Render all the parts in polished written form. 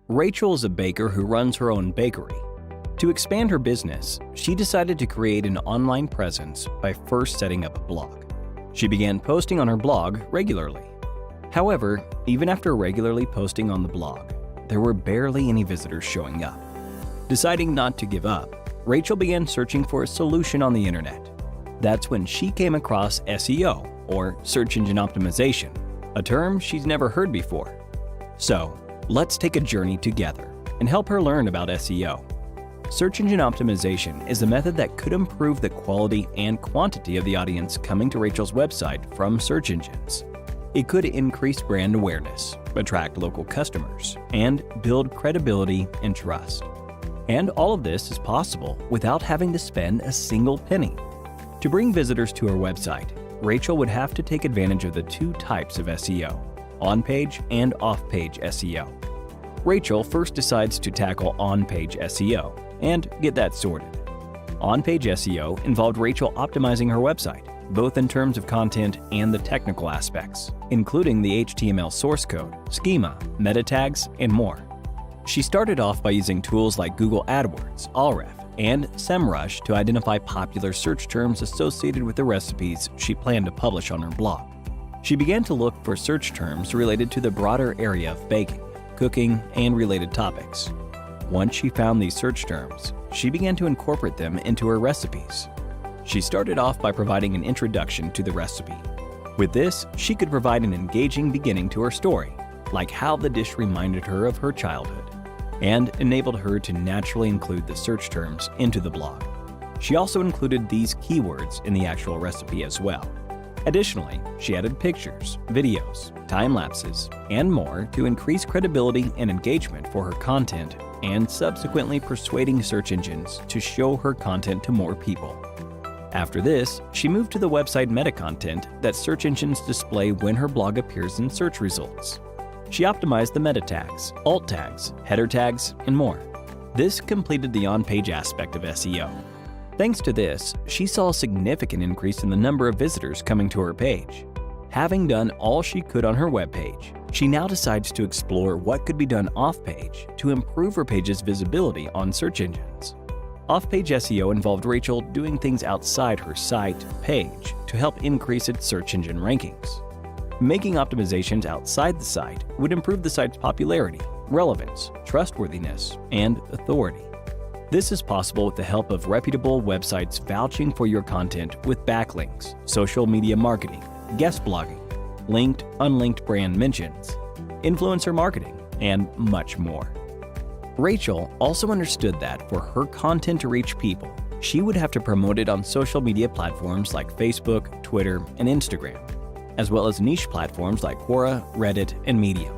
Rachel is a baker who runs her own bakery. To expand her business, she decided to create an online presence by first setting up a blog. She began posting on her blog regularly. However, even after regularly posting on the blog, there were barely any visitors showing up. Deciding not to give up, Rachel began searching for a solution on the internet. That's when she came across SEO, or search engine optimization, a term she's never heard before. So, let's take a journey together and help her learn about SEO. Search engine optimization is a method that could improve the quality and quantity of the audience coming to Rachel's website from search engines. It could increase brand awareness, attract local customers, and build credibility and trust. And all of this is possible without having to spend a single penny. To bring visitors to her website, Rachel would have to take advantage of the two types of SEO, on-page and off-page SEO. Rachel first decides to tackle on-page SEO and get that sorted. On-page SEO involved Rachel optimizing her website, both in terms of content and the technical aspects, including the HTML source code, schema, meta tags, and more. She started off by using tools like Google AdWords, Ahrefs, and SEMrush to identify popular search terms associated with the recipes she planned to publish on her blog. She began to look for search terms related to the broader area of baking, cooking, and related topics. Once she found these search terms, she began to incorporate them into her recipes. She started off by providing an introduction to the recipe. With this, she could provide an engaging beginning to her story, like how the dish reminded her of her childhood, and enabled her to naturally include the search terms into the blog. She also included these keywords in the actual recipe as well. Additionally, she added pictures, videos, time-lapses, and more to increase credibility and engagement for her content and subsequently persuading search engines to show her content to more people. After this, she moved to the website meta content that search engines display when her blog appears in search results. She optimized the meta tags, alt tags, header tags, and more. This completed the on-page aspect of SEO. Thanks to this, she saw a significant increase in the number of visitors coming to her page. Having done all she could on her webpage, she now decides to explore what could be done off-page to improve her page's visibility on search engines. Off-page SEO involved Rachel doing things outside her site page to help increase its search engine rankings. Making optimizations outside the site would improve the site's popularity, relevance, trustworthiness, and authority. This is possible with the help of reputable websites vouching for your content with backlinks, social media marketing, guest blogging, linked, unlinked brand mentions, influencer marketing, and much more. Rachel also understood that for her content to reach people, she would have to promote it on social media platforms like Facebook, Twitter, and Instagram, as well as niche platforms like Quora, Reddit, and Medium.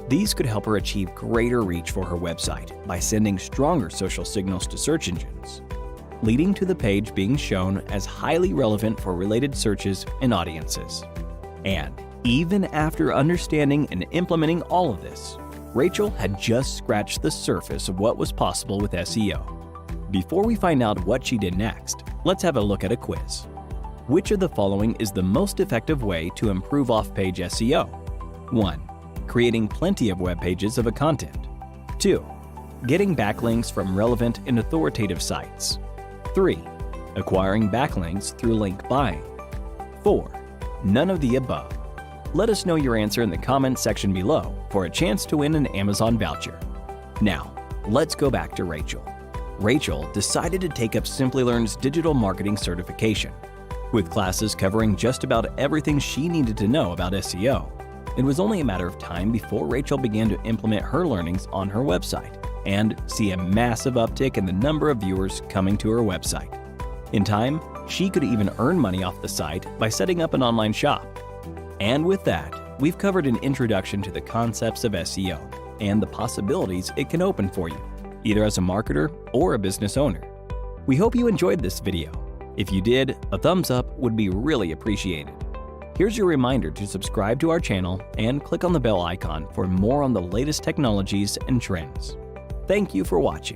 These could help her achieve greater reach for her website by sending stronger social signals to search engines, leading to the page being shown as highly relevant for related searches and audiences. And even after understanding and implementing all of this, Rachel had just scratched the surface of what was possible with SEO. Before we find out what she did next, let's have a look at a quiz. Which of the following is the most effective way to improve off-page SEO? 1. Creating plenty of web pages of a content. 2. Getting backlinks from relevant and authoritative sites. 3. Acquiring backlinks through link buying. 4. None of the above. Let us know your answer in the comments section below for a chance to win an Amazon voucher. Now, let's go back to Rachel. Rachel decided to take up Simplilearn's digital marketing certification. With classes covering just about everything she needed to know about SEO, it was only a matter of time before Rachel began to implement her learnings on her website and see a massive uptick in the number of viewers coming to her website. In time, she could even earn money off the site by setting up an online shop. And with that, we've covered an introduction to the concepts of SEO and the possibilities it can open for you, either as a marketer or a business owner. We hope you enjoyed this video. If you did, a thumbs up would be really appreciated. Here's your reminder to subscribe to our channel and click on the bell icon for more on the latest technologies and trends. Thank you for watching.